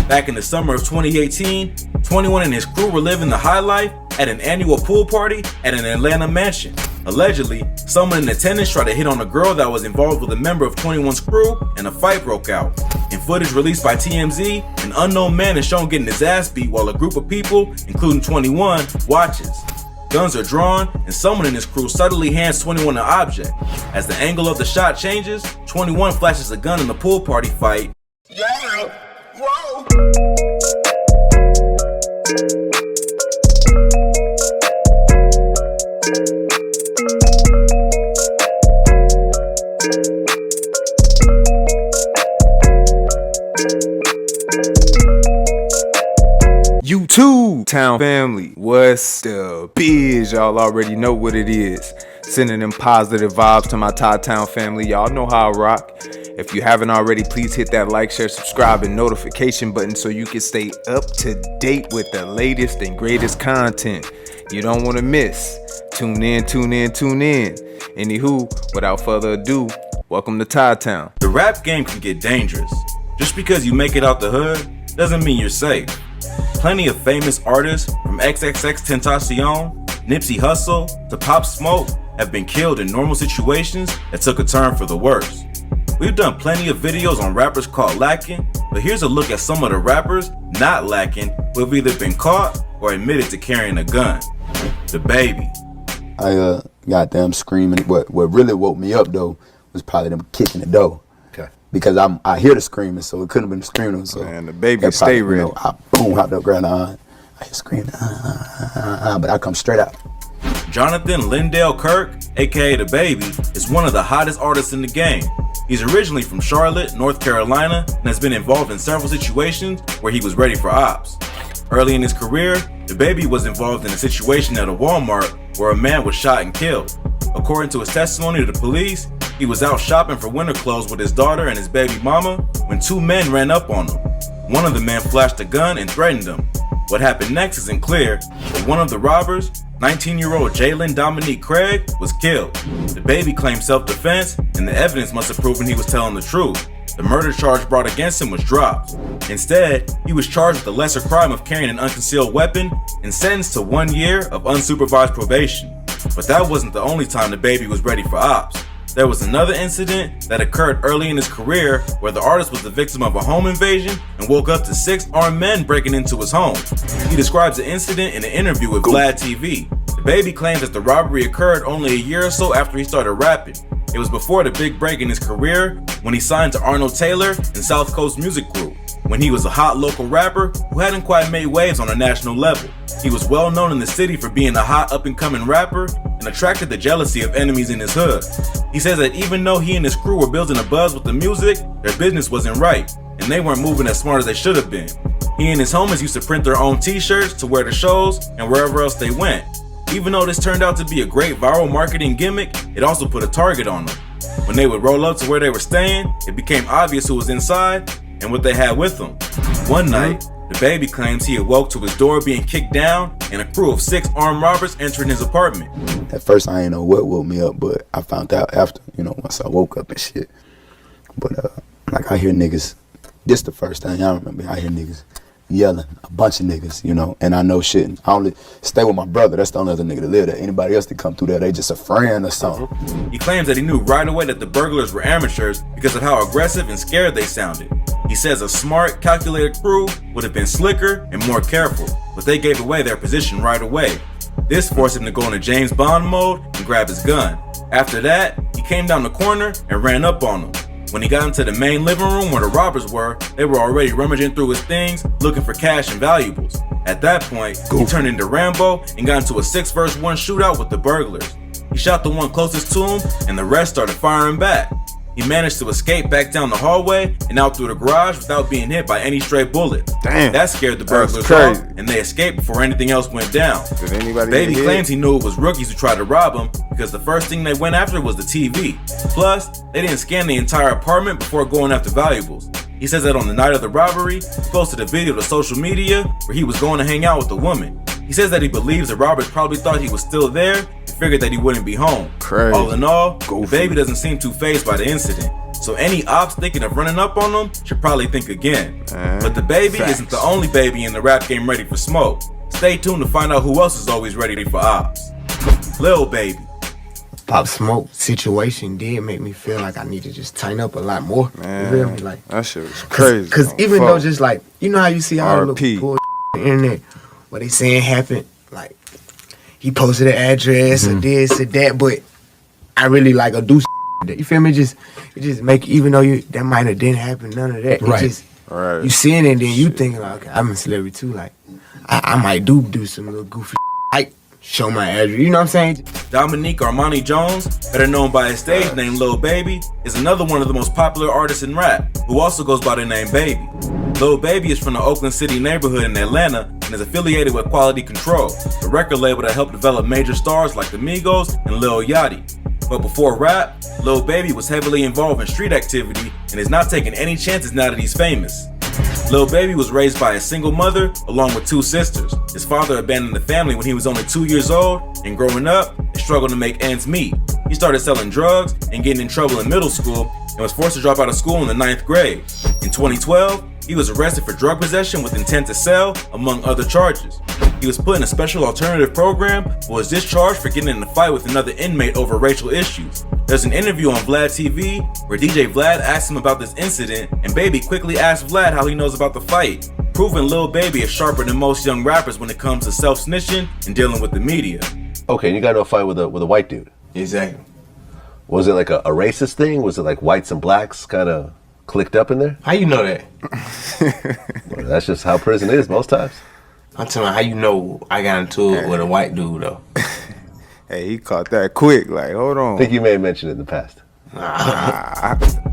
Back in the summer of 2018, 21 and his crew were living the high life at an annual pool party at an Atlanta mansion. Allegedly, someone in attendance tried to hit on a girl that was involved with a member of 21's crew, and a fight broke out. In footage released by TMZ, an unknown man is shown getting his ass beat while a group of people, including 21, watches. Guns are drawn, and someone in his crew suddenly hands 21 an object. As the angle of the shot changes, 21 flashes a gun in the pool party fight. Yeah! Whoa! Todd-Town family, what's the biz? Y'all already know what it is. Sending them positive vibes to my Todd-Town family. Y'all know how I rock. If you haven't already, please hit that like, share, subscribe, and notification button so you can stay up to date with the latest and greatest content you don't want to miss. Tune in. Anywho, without further ado, welcome to Todd-Town. The rap game can get dangerous. Just because you make it out the hood doesn't mean you're safe. Plenty of famous artists, from XXXTentacion, Nipsey Hussle, to Pop Smoke, have been killed in normal situations that took a turn for the worse. We've done plenty of videos on rappers caught lacking, but here's a look at some of the rappers not lacking who have either been caught or admitted to carrying a gun. DaBaby. I goddamn screaming. What really woke me up though was probably them kicking the door. Okay. Because I hear the screaming, so it couldn't have been screaming. So man, DaBaby stay real. You know, I boom hopped up, grabbed the iron. I hear screaming, but I come straight out. Jonathan Lindell Kirk, aka DaBaby, is one of the hottest artists in the game. He's originally from Charlotte, North Carolina, and has been involved in several situations where he was ready for ops. Early in his career, DaBaby was involved in a situation at a Walmart where a man was shot and killed. According to his testimony to the police, he was out shopping for winter clothes with his daughter and his baby mama when two men ran up on him. One of the men flashed a gun and threatened him. What happened next isn't clear, but one of the robbers, 19-year-old Jalen Dominique Craig, was killed. DaBaby claimed self-defense, and the evidence must have proven he was telling the truth. The murder charge brought against him was dropped. Instead, he was charged with the lesser crime of carrying an unconcealed weapon and sentenced to 1 year of unsupervised probation. But that wasn't the only time DaBaby was ready for ops. There was another incident that occurred early in his career where the artist was the victim of a home invasion and woke up to 6 armed men breaking into his home. He describes the incident in an interview with Vlad TV. DaBaby claims that the robbery occurred only a year or so after he started rapping. It was before the big break in his career when he signed to Arnold Taylor and South Coast Music Group, when he was a hot local rapper who hadn't quite made waves on a national level. He was well known in the city for being a hot up-and-coming rapper and attracted the jealousy of enemies in his hood. He says that even though he and his crew were building a buzz with the music, their business wasn't right, and they weren't moving as smart as they should have been. He and his homies used to print their own t-shirts to wear to shows and wherever else they went. Even though this turned out to be a great viral marketing gimmick, it also put a target on them. When they would roll up to where they were staying, it became obvious who was inside and what they had with them. One night, DaBaby claims he awoke to his door being kicked down and a crew of 6 armed robbers entering his apartment. At first, I didn't know what woke me up, but I found out after, once I woke up and shit. But, I hear niggas, this the first thing I remember, I hear niggas yelling, a bunch of niggas, and I know shit. I only stay with my brother, that's the only other nigga that live there. Anybody else that come through there, they just a friend or something. He claims that he knew right away that the burglars were amateurs because of how aggressive and scared they sounded. He says a smart, calculated crew would have been slicker and more careful, but they gave away their position right away. This forced him to go into James Bond mode and grab his gun. After that, he came down the corner and ran up on them. When he got into the main living room where the robbers were, they were already rummaging through his things, looking for cash and valuables. At that point, he turned into Rambo and got into a 6-versus-1 shootout with the burglars. He shot the one closest to him, and the rest started firing back. He managed to escape back down the hallway and out through the garage without being hit by any stray bullet. Damn. That scared the burglars off, and they escaped before anything else went down. Baby claims he knew it was rookies who tried to rob him because the first thing they went after was the TV. Plus, they didn't scan the entire apartment before going after valuables. He says that on the night of the robbery, he posted a video to social media where he was going to hang out with the woman. He says that he believes the robbers probably thought he was still there and figured that he wouldn't be home. Crazy. All in all, DaBaby doesn't seem too fazed by the incident. So any ops thinking of running up on him should probably think again. But DaBaby isn't the only baby in the rap game ready for smoke. Stay tuned to find out who else is always ready for ops. Lil Baby. Pop Smoke situation did make me feel like I need to just tighten up a lot more. You feel me? Like, that shit was crazy. Cause even though just like, you know how you see all the RP. bull on the internet, what they saying happened, like he posted an address or this or that, but I really like a do that. You feel me? It just make, even though that might have didn't happen, none of that. Right. It just, you seeing it and then you thinking like, okay, I'm a celebrity too. Like I might do some little goofy like show my address. You know what I'm saying? Dominique Armani Jones, better known by his stage name Lil Baby, is another one of the most popular artists in rap, who also goes by the name Baby. Lil Baby is from the Oakland City neighborhood in Atlanta and is affiliated with Quality Control, the record label that helped develop major stars like the Migos and Lil Yachty. But before rap, Lil Baby was heavily involved in street activity and is not taking any chances now that he's famous. Lil Baby was raised by a single mother along with two sisters. His father abandoned the family when he was only 2 years old, and growing up, he struggled to make ends meet. He started selling drugs and getting in trouble in middle school and was forced to drop out of school in the 9th grade. In 2012, he was arrested for drug possession with intent to sell, among other charges. He was put in a special alternative program but was discharged for getting in a fight with another inmate over racial issues. There's an interview on Vlad TV where DJ Vlad asked him about this incident, and Baby quickly asked Vlad how he knows about the fight, proving Lil Baby is sharper than most young rappers when it comes to self-snitching and dealing with the media. Okay, you got into a fight with a white dude. Exactly. Was it like a racist thing? Was it like whites and blacks kind of clicked up in there? How you know that? Well, that's just how prison is most times. I'm telling you, how you know I got into it with a white dude though? Hey, he caught that quick. Like, hold on. I think you may have mentioned it in the past.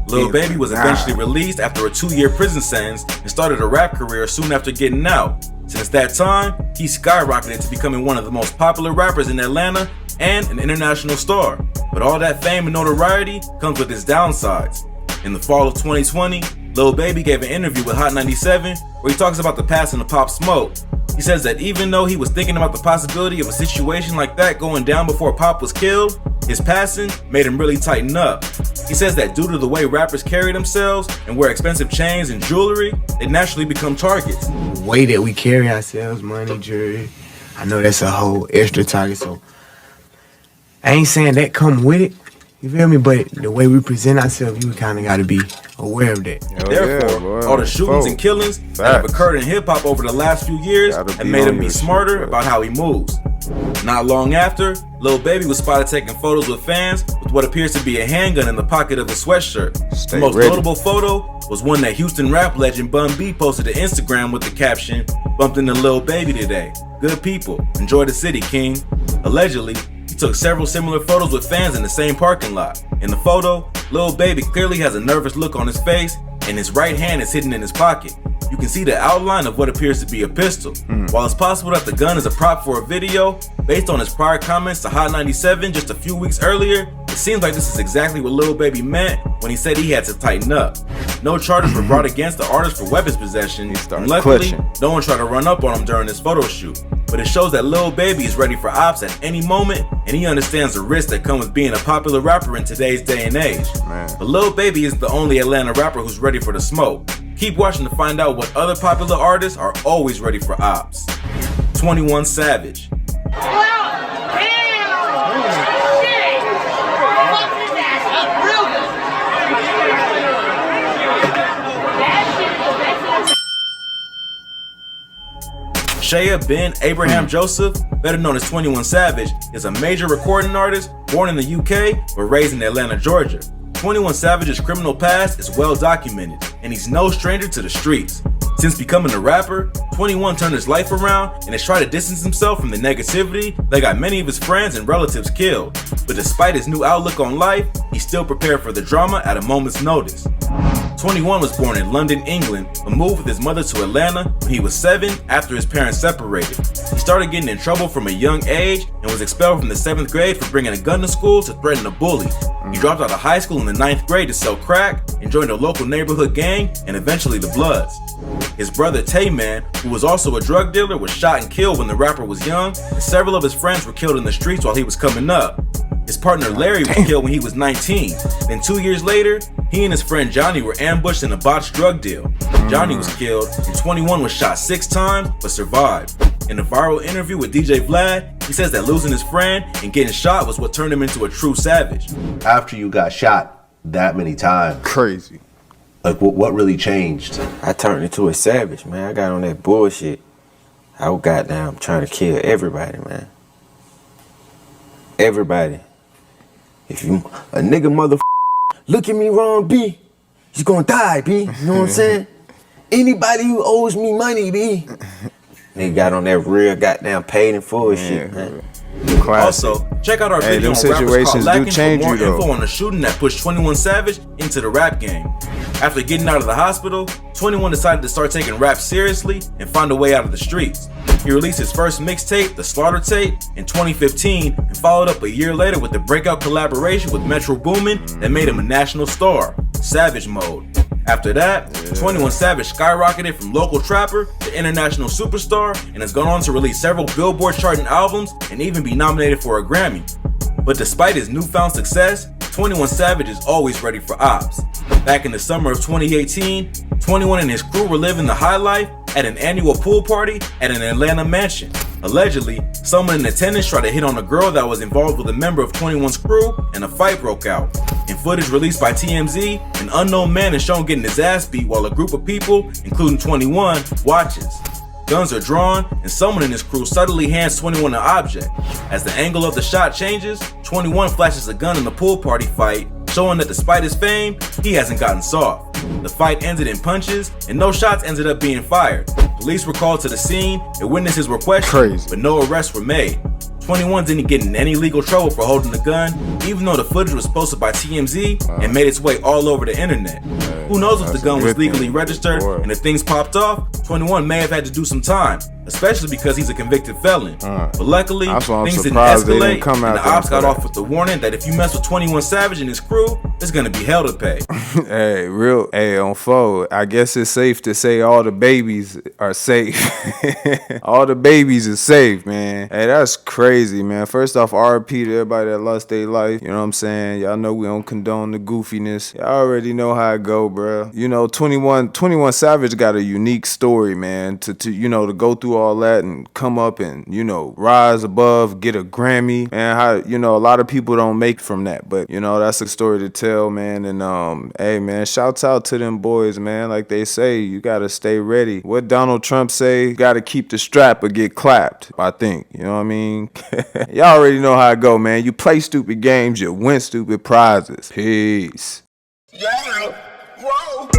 Lil Baby was eventually released after a 2-year prison sentence and started a rap career soon after getting out. Since that time, he skyrocketed to becoming one of the most popular rappers in Atlanta and an international star. But all that fame and notoriety comes with its downsides. In the fall of 2020, Lil Baby gave an interview with Hot 97 where he talks about the passing of Pop Smoke. He says that even though he was thinking about the possibility of a situation like that going down before Pop was killed, his passing made him really tighten up. He says that due to the way rappers carry themselves and wear expensive chains and jewelry, they naturally become targets. The way that we carry ourselves, money, jewelry, I know that's a whole extra target, so I ain't saying that come with it, you feel me? But the way we present ourselves, you kind of got to be aware of that. Therefore, all the shootings and killings that have occurred in hip-hop over the last few years have made him be smarter about how he moves. Not long after, Lil Baby was spotted taking photos with fans with what appears to be a handgun in the pocket of his sweatshirt. The most notable photo was one that Houston rap legend Bun B posted to Instagram with the caption, "Bumped into Lil Baby today. Good people. Enjoy the city, King." Allegedly, he took several similar photos with fans in the same parking lot. In the photo, Lil Baby clearly has a nervous look on his face and his right hand is hidden in his pocket. You can see the outline of what appears to be a pistol. While it's possible that the gun is a prop for a video, based on his prior comments to Hot 97 just a few weeks earlier, it seems like this is exactly what Lil Baby meant when he said he had to tighten up. No charges were brought against the artist for weapons possession, and luckily, no one tried to run up on him during this photo shoot. But it shows that Lil Baby is ready for ops at any moment, and he understands the risks that come with being a popular rapper in today's day and age. But Lil Baby isn't the only Atlanta rapper who's ready for the smoke. Keep watching to find out what other popular artists are always ready for ops. 21 Savage. Shea Ben Abraham Joseph, better known as 21 Savage, is a major recording artist born in the UK but raised in Atlanta, Georgia. 21 Savage's criminal past is well documented, and he's no stranger to the streets. Since becoming a rapper, 21 turned his life around and has tried to distance himself from the negativity that got many of his friends and relatives killed. But despite his new outlook on life, he's still prepared for the drama at a moment's notice. 21 was born in London, England, but moved with his mother to Atlanta when he was 7 after his parents separated. He started getting in trouble from a young age and was expelled from the 7th grade for bringing a gun to school to threaten a bully. He dropped out of high school in the 9th grade to sell crack and joined a local neighborhood gang and eventually the Bloods. His brother Tay-Man, who was also a drug dealer, was shot and killed when the rapper was young, and several of his friends were killed in the streets while he was coming up. His partner Larry was killed when he was 19. Then 2 years later, he and his friend Johnny were ambushed in a botched drug deal. Johnny was killed, and 21 was shot 6 times but survived. In a viral interview with DJ Vlad, he says that losing his friend and getting shot was what turned him into a true savage. After you got shot that many times, Crazy. like what really changed? I turned into a savage, man. I got on that bullshit. I was goddamn trying to kill everybody, man. Everybody. If you a nigga look at me wrong, B, he's gonna die, B. You know what I'm saying? Anybody who owes me money, B. Nigga got on that real goddamn paid in full shit, man. Classic. Also, check out our Hey, video them on rappers called situations do Lacking for change more you, though. info on the shooting that pushed 21 Savage into the rap game. After getting out of the hospital, 21 decided to start taking rap seriously and find a way out of the streets. He released his first mixtape, The Slaughter Tape, in 2015 and followed up a year later with the breakout collaboration with Metro Boomin that made him a national star, Savage Mode. After that, 21 Savage skyrocketed from local trapper to international superstar and has gone on to release several Billboard charting albums and even be nominated for a Grammy. But despite his newfound success, 21 Savage is always ready for ops. Back in the summer of 2018, 21 and his crew were living the high life at an annual pool party at an Atlanta mansion. Allegedly, someone in attendance tried to hit on a girl that was involved with a member of 21's crew and a fight broke out. In footage released by TMZ, an unknown man is shown getting his ass beat while a group of people, including 21, watches. Guns are drawn, and someone in his crew suddenly hands 21 an object. As the angle of the shot changes, 21 flashes a gun in the pool party fight, showing that despite his fame, he hasn't gotten soft. The fight ended in punches, and no shots ended up being fired. Police were called to the scene, and witnesses were questioned, but no arrests were made. 21 didn't get in any legal trouble for holding the gun, even though the footage was posted by TMZ and made its way all over the internet. Who knows if the gun was legally registered, and if things popped off, 21 may have had to do some time, especially because he's a convicted felon. But luckily, things didn't escalate, and the ops got off with the warning that if you mess with 21 Savage and his crew, there's gonna be hell to pay. Hey, on foe, I guess it's safe to say all the babies are safe. All the babies are safe, man. Hey, that's crazy, man. First off, RP to everybody that lost their life. You know what I'm saying? Y'all know we don't condone the goofiness. Y'all already know how it go, bro. You know, 21 Savage got a unique story, man. To you know, to go through all that and come up and, you know, rise above, get a Grammy. Man, how, you know, a lot of people don't make from that. But, you know, that's a story to tell, man. And hey, man, shouts out to them boys, man. Like they say, you gotta stay ready. What Donald Trump say? You gotta keep the strap or get clapped, I think. You know what I mean? Y'all already know how it go, man. You play stupid games, you win stupid prizes. Peace. Yeah. Whoa.